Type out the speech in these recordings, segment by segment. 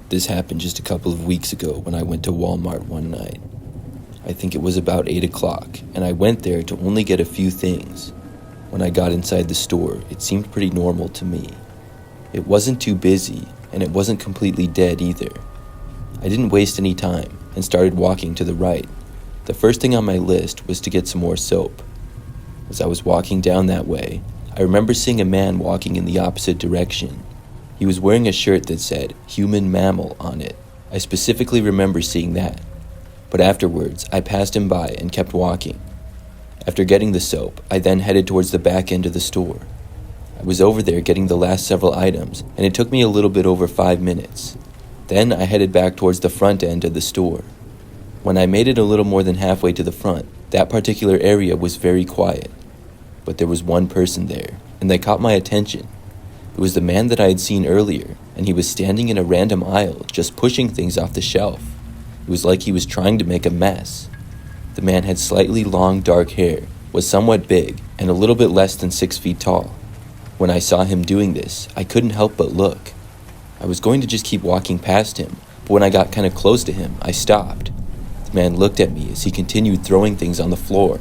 This happened just a couple of weeks ago when I went to Walmart one night. I think it was about 8 o'clock, and I went there to only get a few things. When I got inside the store, it seemed pretty normal to me. It wasn't too busy, and it wasn't completely dead either. I didn't waste any time and started walking to the right. The first thing on my list was to get some more soap. As I was walking down that way, I remember seeing a man walking in the opposite direction. He was wearing a shirt that said "human mammal" on it. I specifically remember seeing that. But afterwards, I passed him by and kept walking. After getting the soap, I then headed towards the back end of the store. I was over there getting the last several items, and it took me a little bit over 5 minutes. Then I headed back towards the front end of the store. When I made it a little more than halfway to the front, that particular area was very quiet. But there was one person there, and they caught my attention. It was the man that I had seen earlier, and he was standing in a random aisle, just pushing things off the shelf. It was like he was trying to make a mess. The man had slightly long dark hair, was somewhat big, and a little bit less than 6 feet tall. When I saw him doing this, I couldn't help but look. I was going to just keep walking past him, but when I got kind of close to him, I stopped. The man looked at me as he continued throwing things on the floor.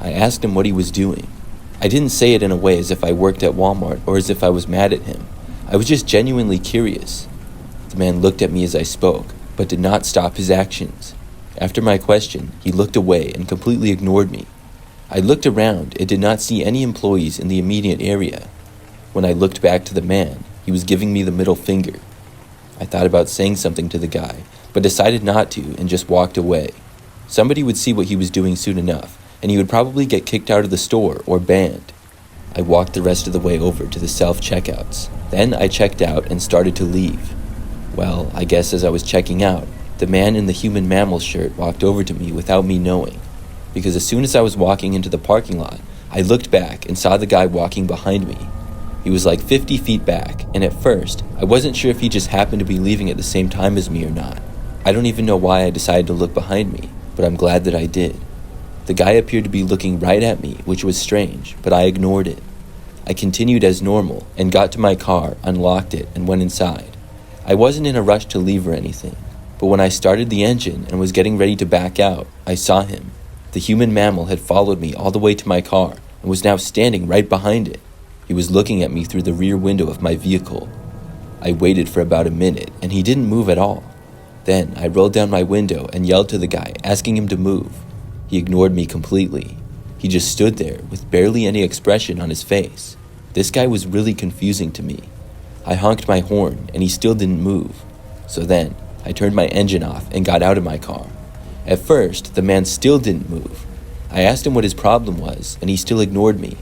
I asked him what he was doing. I didn't say it in a way as if I worked at Walmart or as if I was mad at him. I was just genuinely curious. The man looked at me as I spoke, but did not stop his actions. After my question, he looked away and completely ignored me. I looked around and did not see any employees in the immediate area. When I looked back to the man, he was giving me the middle finger. I thought about saying something to the guy, but decided not to and just walked away. Somebody would see what he was doing soon enough, and he would probably get kicked out of the store or banned. I walked the rest of the way over to the self-checkouts. Then I checked out and started to leave. Well, I guess as I was checking out, the man in the human mammal shirt walked over to me without me knowing, because as soon as I was walking into the parking lot, I looked back and saw the guy walking behind me. He was like 50 feet back, and at first, I wasn't sure if he just happened to be leaving at the same time as me or not. I don't even know why I decided to look behind me, but I'm glad that I did. The guy appeared to be looking right at me, which was strange, but I ignored it. I continued as normal and got to my car, unlocked it, and went inside. I wasn't in a rush to leave or anything, but when I started the engine and was getting ready to back out, I saw him. The human mammal had followed me all the way to my car and was now standing right behind it. He was looking at me through the rear window of my vehicle. I waited for about a minute, and he didn't move at all. Then I rolled down my window and yelled to the guy, asking him to move. He ignored me completely. He just stood there with barely any expression on his face. This guy was really confusing to me. I honked my horn, and he still didn't move. So then, I turned my engine off and got out of my car. At first, the man still didn't move. I asked him what his problem was, and he still ignored me.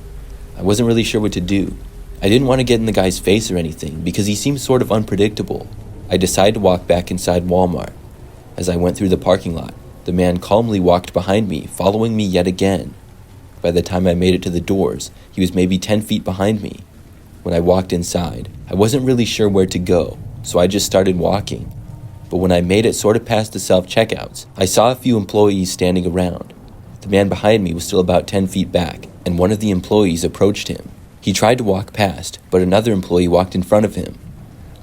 I wasn't really sure what to do. I didn't want to get in the guy's face or anything because he seemed sort of unpredictable. I decided to walk back inside Walmart. As I went through the parking lot, the man calmly walked behind me, following me yet again. By the time I made it to the doors, he was maybe 10 feet behind me. When I walked inside, I wasn't really sure where to go, so I just started walking. But when I made it sort of past the self-checkouts, I saw a few employees standing around. The man behind me was still about 10 feet back, and one of the employees approached him. He tried to walk past, but another employee walked in front of him.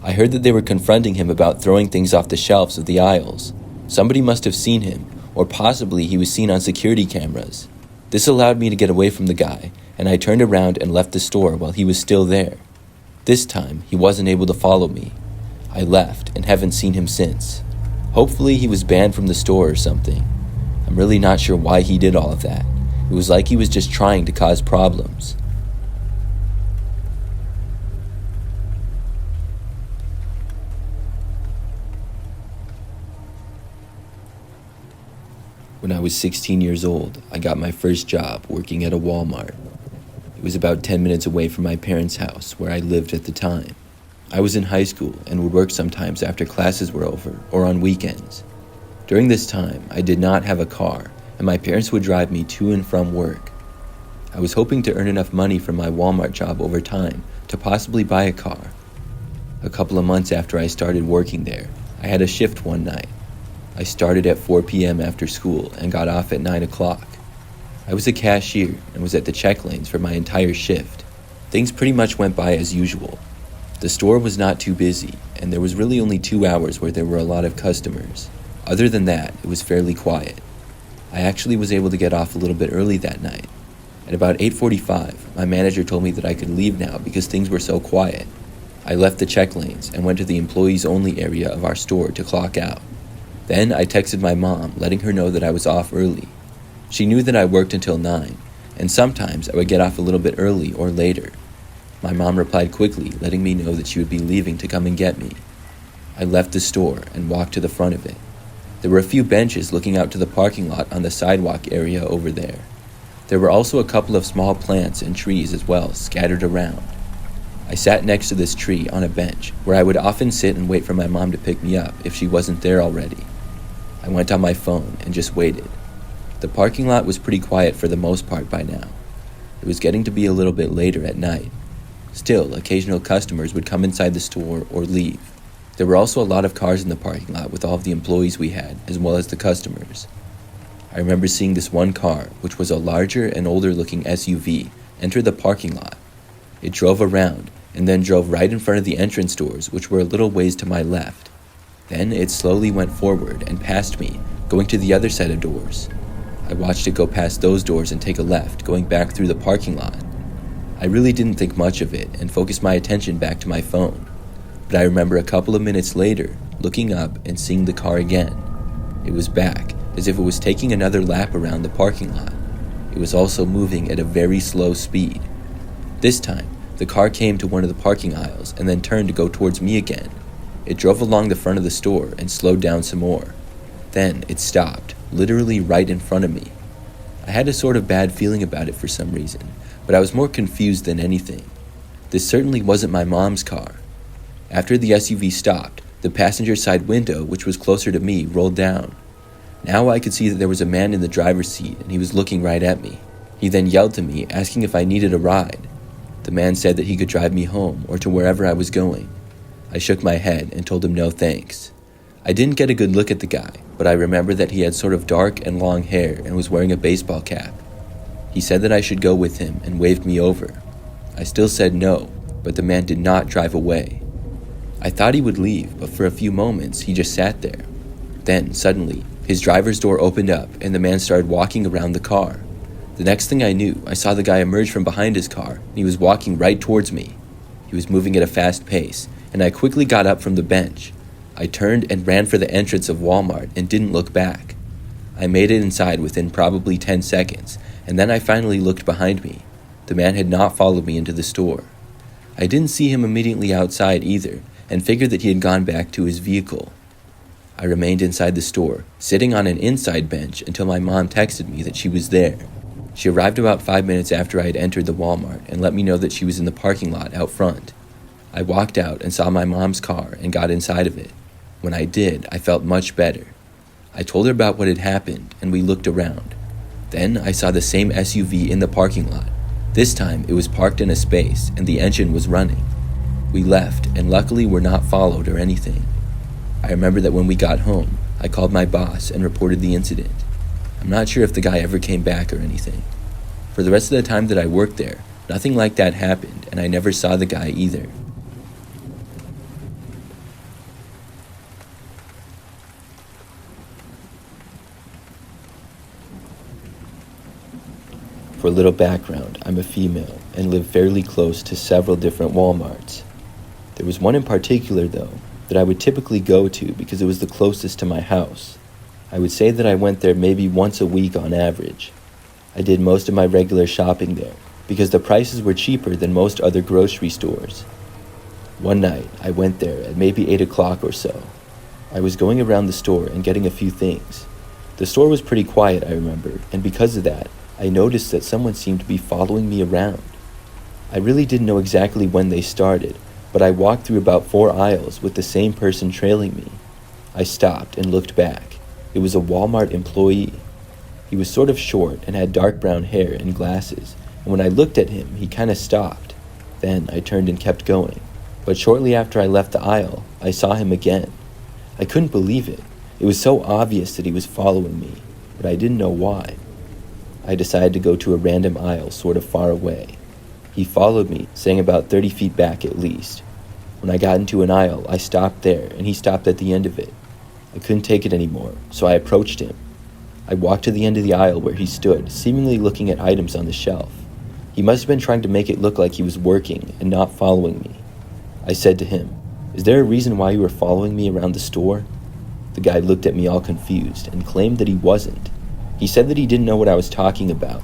I heard that they were confronting him about throwing things off the shelves of the aisles. Somebody must have seen him, or possibly he was seen on security cameras. This allowed me to get away from the guy, and I turned around and left the store while he was still there. This time, he wasn't able to follow me. I left and haven't seen him since. Hopefully he was banned from the store or something. I'm really not sure why he did all of that. It was like he was just trying to cause problems. When I was 16 years old, I got my first job working at a Walmart. It was about 10 minutes away from my parents' house where I lived at the time. I was in high school and would work sometimes after classes were over or on weekends. During this time, I did not have a car, and my parents would drive me to and from work. I was hoping to earn enough money from my Walmart job over time to possibly buy a car. A couple of months after I started working there, I had a shift one night. I started at 4 p.m. after school and got off at 9 o'clock. I was a cashier and was at the check lanes for my entire shift. Things pretty much went by as usual. The store was not too busy, and there was really only 2 hours where there were a lot of customers. Other than that, it was fairly quiet. I actually was able to get off a little bit early that night. At about 8:45, my manager told me that I could leave now because things were so quiet. I left the check lanes and went to the employees-only area of our store to clock out. Then I texted my mom, letting her know that I was off early. She knew that I worked until 9, and sometimes I would get off a little bit early or later. My mom replied quickly, letting me know that she would be leaving to come and get me. I left the store and walked to the front of it. There were a few benches looking out to the parking lot on the sidewalk area over there. There were also a couple of small plants and trees as well, scattered around. I sat next to this tree on a bench, where I would often sit and wait for my mom to pick me up if she wasn't there already. I went on my phone and just waited. The parking lot was pretty quiet for the most part by now. It was getting to be a little bit later at night. Still, occasional customers would come inside the store or leave. There were also a lot of cars in the parking lot with all of the employees we had, as well as the customers. I remember seeing this one car, which was a larger and older looking SUV, enter the parking lot. It drove around, and then drove right in front of the entrance doors, which were a little ways to my left. Then it slowly went forward and past me, going to the other set of doors. I watched it go past those doors and take a left, going back through the parking lot. I really didn't think much of it and focused my attention back to my phone. But I remember a couple of minutes later, looking up and seeing the car again. It was back, as if it was taking another lap around the parking lot. It was also moving at a very slow speed. This time, the car came to one of the parking aisles and then turned to go towards me again. It drove along the front of the store and slowed down some more. Then it stopped, literally right in front of me. I had a sort of bad feeling about it for some reason, but I was more confused than anything. This certainly wasn't my mom's car. After the SUV stopped, the passenger side window, which was closer to me, rolled down. Now I could see that there was a man in the driver's seat and he was looking right at me. He then yelled to me, asking if I needed a ride. The man said that he could drive me home or to wherever I was going. I shook my head and told him no thanks. I didn't get a good look at the guy, but I remember that he had sort of dark and long hair and was wearing a baseball cap. He said that I should go with him and waved me over. I still said no, but the man did not drive away. I thought he would leave, but for a few moments he just sat there. Then, suddenly, his driver's door opened up and the man started walking around the car. The next thing I knew, I saw the guy emerge from behind his car and he was walking right towards me. He was moving at a fast pace, and I quickly got up from the bench. I turned and ran for the entrance of Walmart and didn't look back. I made it inside within probably 10 seconds, and then I finally looked behind me. The man had not followed me into the store. I didn't see him immediately outside either, and figured that he had gone back to his vehicle. I remained inside the store, sitting on an inside bench until my mom texted me that she was there. She arrived about 5 minutes after I had entered the Walmart and let me know that she was in the parking lot out front. I walked out and saw my mom's car and got inside of it. When I did, I felt much better. I told her about what had happened and we looked around. Then I saw the same SUV in the parking lot. This time it was parked in a space and the engine was running. We left and luckily were not followed or anything. I remember that when we got home, I called my boss and reported the incident. I'm not sure if the guy ever came back or anything. For the rest of the time that I worked there, nothing like that happened and I never saw the guy either. For a little background, I'm a female and live fairly close to several different Walmarts. There was one in particular, though, that I would typically go to because it was the closest to my house. I would say that I went there maybe once a week on average. I did most of my regular shopping there because the prices were cheaper than most other grocery stores. One night, I went there at maybe 8 o'clock or so. I was going around the store and getting a few things. The store was pretty quiet, I remember, and because of that, I noticed that someone seemed to be following me around. I really didn't know exactly when they started, but I walked through about 4 aisles with the same person trailing me. I stopped and looked back. It was a Walmart employee. He was sort of short and had dark brown hair and glasses, and when I looked at him, he kind of stopped. Then I turned and kept going. But shortly after I left the aisle, I saw him again. I couldn't believe it. It was so obvious that he was following me, but I didn't know why. I decided to go to a random aisle sort of far away. He followed me, saying about 30 feet back at least. When I got into an aisle, I stopped there, and he stopped at the end of it. I couldn't take it anymore, so I approached him. I walked to the end of the aisle where he stood, seemingly looking at items on the shelf. He must have been trying to make it look like he was working and not following me. I said to him, "Is there a reason why you were following me around the store?" The guy looked at me all confused and claimed that he wasn't. He said that he didn't know what I was talking about.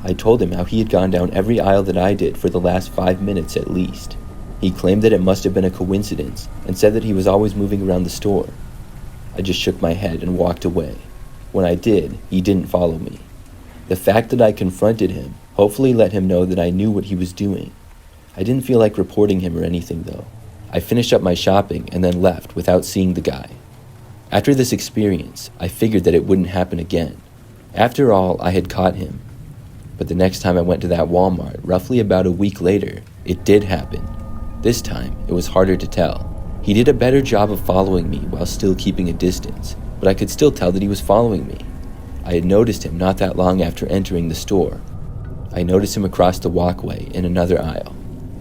I told him how he had gone down every aisle that I did for the last 5 minutes at least. He claimed that it must have been a coincidence and said that he was always moving around the store. I just shook my head and walked away. When I did, he didn't follow me. The fact that I confronted him hopefully let him know that I knew what he was doing. I didn't feel like reporting him or anything though. I finished up my shopping and then left without seeing the guy. After this experience, I figured that it wouldn't happen again. After all, I had caught him. But the next time I went to that Walmart, roughly about a week later, it did happen. This time, it was harder to tell. He did a better job of following me while still keeping a distance, but I could still tell that he was following me. I had noticed him not that long after entering the store. I noticed him across the walkway in another aisle.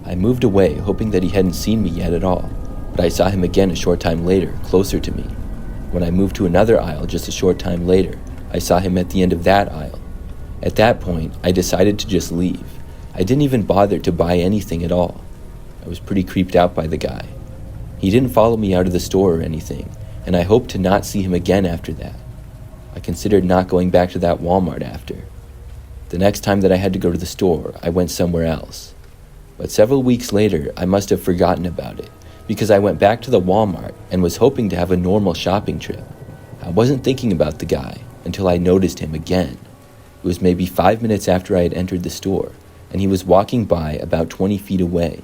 I moved away, hoping that he hadn't seen me yet at all, but I saw him again a short time later, closer to me. When I moved to another aisle just a short time later, I saw him at the end of that aisle. At that point, I decided to just leave. I didn't even bother to buy anything at all. I was pretty creeped out by the guy. He didn't follow me out of the store or anything, and I hoped to not see him again after that. I considered not going back to that Walmart after. The next time that I had to go to the store, I went somewhere else. But several weeks later, I must have forgotten about it, because I went back to the Walmart and was hoping to have a normal shopping trip. I wasn't thinking about the guy until I noticed him again. It was maybe 5 minutes after I had entered the store, and he was walking by about 20 feet away.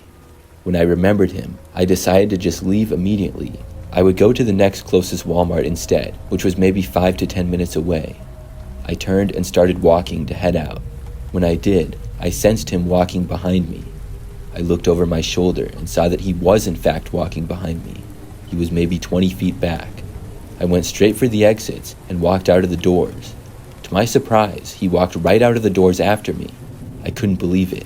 When I remembered him, I decided to just leave immediately. I would go to the next closest Walmart instead, which was maybe 5 to 10 minutes away. I turned and started walking to head out. When I did, I sensed him walking behind me. I looked over my shoulder and saw that he was in fact walking behind me. He was maybe 20 feet back. I went straight for the exits and walked out of the doors. To my surprise, he walked right out of the doors after me. I couldn't believe it.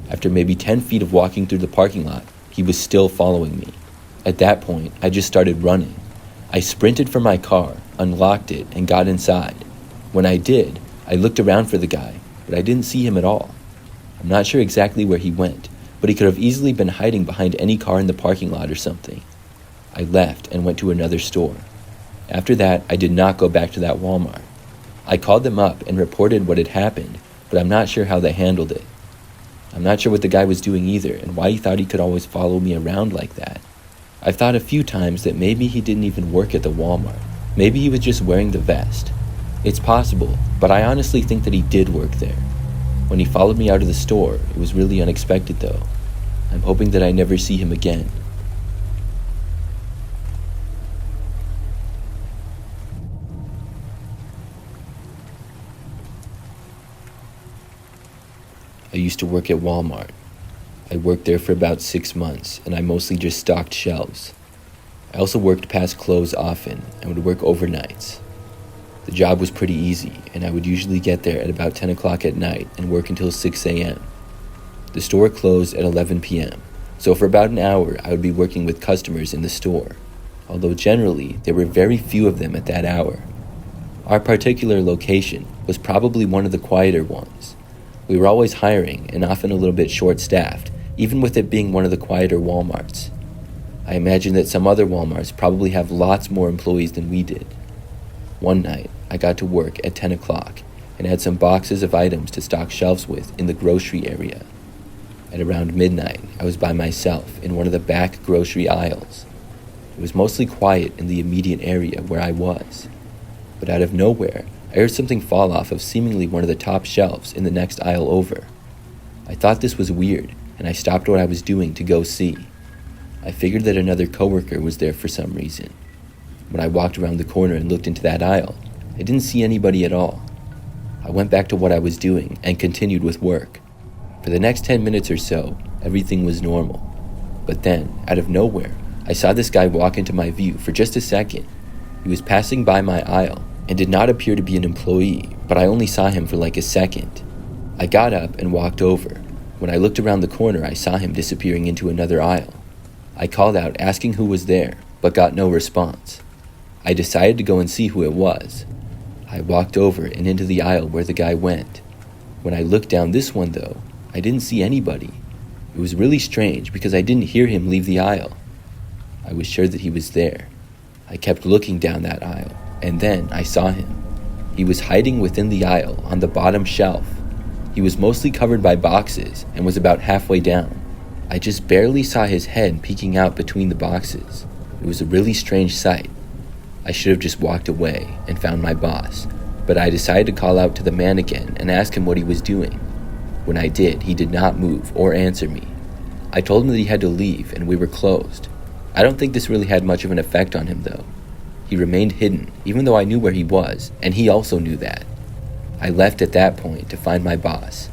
After maybe 10 feet of walking through the parking lot, he was still following me. At that point, I just started running. I sprinted for my car, unlocked it, and got inside. When I did, I looked around for the guy, but I didn't see him at all. I'm not sure exactly where he went, but he could have easily been hiding behind any car in the parking lot or something. I left and went to another store. After that, I did not go back to that Walmart. I called them up and reported what had happened, but I'm not sure how they handled it. I'm not sure what the guy was doing either and why he thought he could always follow me around like that. I've thought a few times that maybe he didn't even work at the Walmart. Maybe he was just wearing the vest. It's possible, but I honestly think that he did work there. When he followed me out of the store, it was really unexpected though. I'm hoping that I never see him again. I used to work at Walmart. I worked there for about 6 months, and I mostly just stocked shelves. I also worked past close often and would work overnights. The job was pretty easy, and I would usually get there at about 10 o'clock at night and work until 6 a.m. The store closed at 11 p.m., so for about an hour I would be working with customers in the store, although generally there were very few of them at that hour. Our particular location was probably one of the quieter ones. We were always hiring and often a little bit short-staffed, even with it being one of the quieter Walmarts. I imagine that some other Walmarts probably have lots more employees than we did. One night, I got to work at 10 o'clock and had some boxes of items to stock shelves with in the grocery area. At around midnight, I was by myself in one of the back grocery aisles. It was mostly quiet in the immediate area where I was, but out of nowhere, I heard something fall off of seemingly one of the top shelves in the next aisle over. I thought this was weird, and I stopped what I was doing to go see. I figured that another coworker was there for some reason. When I walked around the corner and looked into that aisle, I didn't see anybody at all. I went back to what I was doing and continued with work. For the next 10 minutes or so, everything was normal. But then, out of nowhere, I saw this guy walk into my view for just a second. He was passing by my aisle and did not appear to be an employee, but I only saw him for like a second. I got up and walked over. When I looked around the corner, I saw him disappearing into another aisle. I called out asking who was there, but got no response. I decided to go and see who it was. I walked over and into the aisle where the guy went. When I looked down this one though, I didn't see anybody. It was really strange because I didn't hear him leave the aisle. I was sure that he was there. I kept looking down that aisle, and then I saw him. He was hiding within the aisle on the bottom shelf. He was mostly covered by boxes and was about halfway down. I just barely saw his head peeking out between the boxes. It was a really strange sight. I should have just walked away and found my boss, but I decided to call out to the man again and ask him what he was doing. When I did, he did not move or answer me. I told him that he had to leave and we were closed. I don't think this really had much of an effect on him though. He remained hidden even though I knew where he was, and he also knew that. I left at that point to find my boss.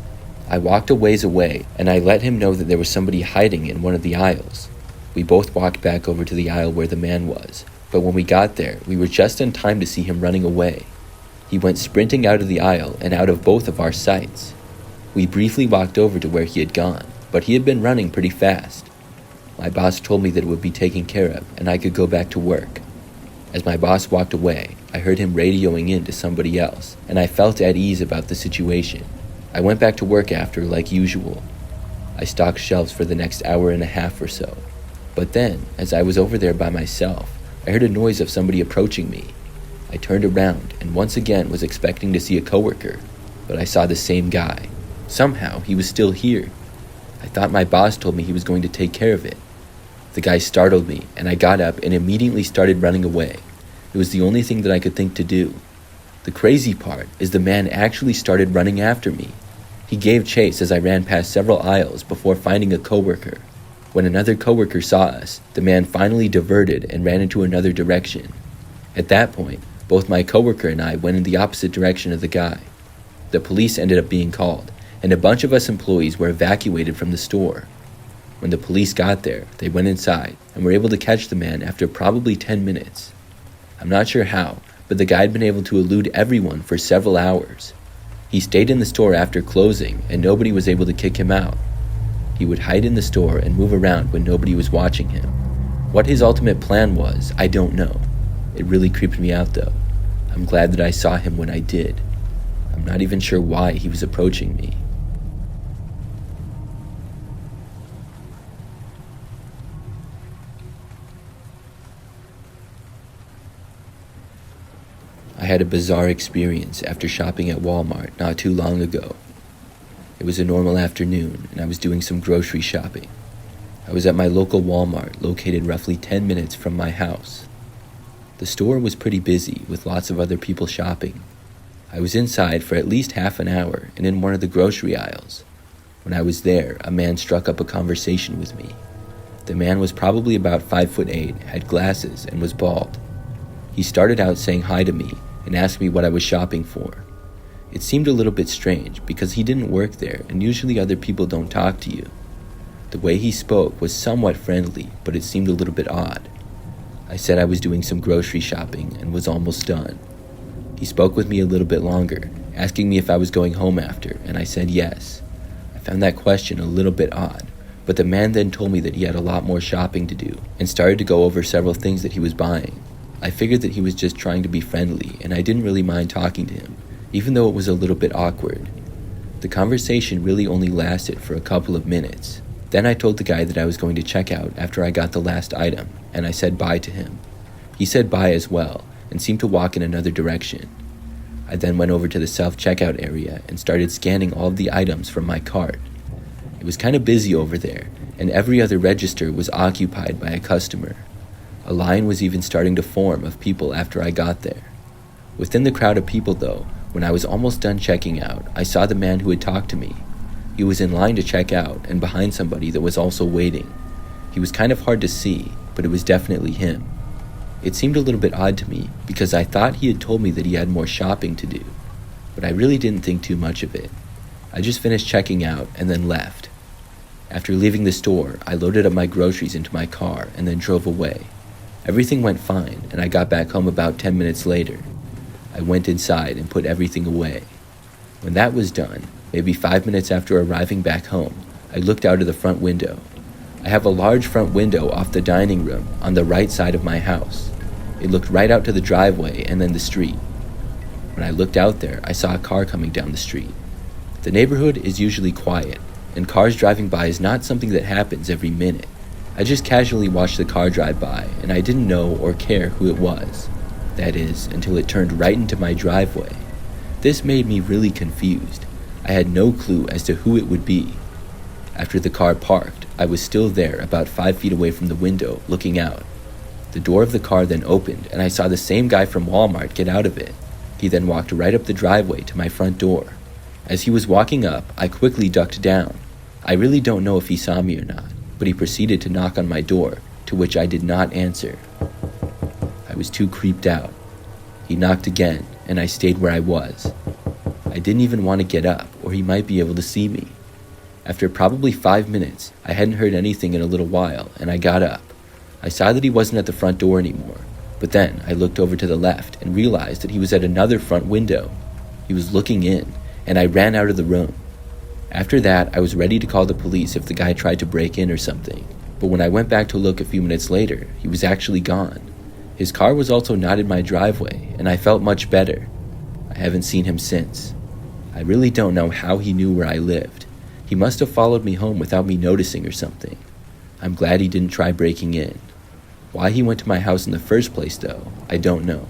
I walked a ways away and I let him know that there was somebody hiding in one of the aisles. We both walked back over to the aisle where the man was, but when we got there, we were just in time to see him running away. He went sprinting out of the aisle and out of both of our sights. We briefly walked over to where he had gone, but he had been running pretty fast. My boss told me that it would be taken care of and I could go back to work. As my boss walked away, I heard him radioing in to somebody else, and I felt at ease about the situation. I went back to work after, like usual. I stocked shelves for the next hour and a half or so. But then, as I was over there by myself, I heard a noise of somebody approaching me. I turned around and once again was expecting to see a coworker, but I saw the same guy. Somehow, he was still here. I thought my boss told me he was going to take care of it. The guy startled me, and I got up and immediately started running away. It was the only thing that I could think to do. The crazy part is the man actually started running after me. He gave chase as I ran past several aisles before finding a coworker. When another coworker saw us, the man finally diverted and ran into another direction. At that point, both my coworker and I went in the opposite direction of the guy. The police ended up being called, and a bunch of us employees were evacuated from the store. When the police got there, they went inside and were able to catch the man after probably 10 minutes. I'm not sure how, but the guy had been able to elude everyone for several hours. He stayed in the store after closing and nobody was able to kick him out. He would hide in the store and move around when nobody was watching him. What his ultimate plan was, I don't know. It really creeped me out though. I'm glad that I saw him when I did. I'm not even sure why he was approaching me. I had a bizarre experience after shopping at Walmart not too long ago. It was a normal afternoon and I was doing some grocery shopping. I was at my local Walmart located roughly 10 minutes from my house. The store was pretty busy with lots of other people shopping. I was inside for at least half an hour and in one of the grocery aisles. When I was there, a man struck up a conversation with me. The man was probably about 5'8", had glasses, and was bald. He started out saying hi to me and asked me what I was shopping for. It seemed a little bit strange because he didn't work there and usually other people don't talk to you. The way he spoke was somewhat friendly, but it seemed a little bit odd. I said I was doing some grocery shopping and was almost done. He spoke with me a little bit longer, asking me if I was going home after, and I said yes. I found that question a little bit odd, but the man then told me that he had a lot more shopping to do and started to go over several things that he was buying. I figured that he was just trying to be friendly, and I didn't really mind talking to him, even though it was a little bit awkward. The conversation really only lasted for a couple of minutes. Then I told the guy that I was going to check out after I got the last item, and I said bye to him. He said bye as well, and seemed to walk in another direction. I then went over to the self-checkout area and started scanning all of the items from my cart. It was kind of busy over there, and every other register was occupied by a customer. A line was even starting to form of people after I got there. Within the crowd of people though, when I was almost done checking out, I saw the man who had talked to me. He was in line to check out and behind somebody that was also waiting. He was kind of hard to see, but it was definitely him. It seemed a little bit odd to me because I thought he had told me that he had more shopping to do, but I really didn't think too much of it. I just finished checking out and then left. After leaving the store, I loaded up my groceries into my car and then drove away. Everything went fine, and I got back home about 10 minutes later. I went inside and put everything away. When that was done, maybe 5 minutes after arriving back home, I looked out of the front window. I have a large front window off the dining room on the right side of my house. It looked right out to the driveway and then the street. When I looked out there, I saw a car coming down the street. The neighborhood is usually quiet, and cars driving by is not something that happens every minute. I just casually watched the car drive by, and I didn't know or care who it was. That is, until it turned right into my driveway. This made me really confused. I had no clue as to who it would be. After the car parked, I was still there about 5 feet away from the window, looking out. The door of the car then opened, and I saw the same guy from Walmart get out of it. He then walked right up the driveway to my front door. As he was walking up, I quickly ducked down. I really don't know if he saw me or not, but he proceeded to knock on my door, to which I did not answer. I was too creeped out. He knocked again, and I stayed where I was. I didn't even want to get up, or he might be able to see me. After probably 5 minutes, I hadn't heard anything in a little while, and I got up. I saw that he wasn't at the front door anymore, but then I looked over to the left and realized that he was at another front window. He was looking in, and I ran out of the room. After that, I was ready to call the police if the guy tried to break in or something, but when I went back to look a few minutes later, he was actually gone. His car was also not in my driveway, and I felt much better. I haven't seen him since. I really don't know how he knew where I lived. He must have followed me home without me noticing or something. I'm glad he didn't try breaking in. Why he went to my house in the first place, though, I don't know.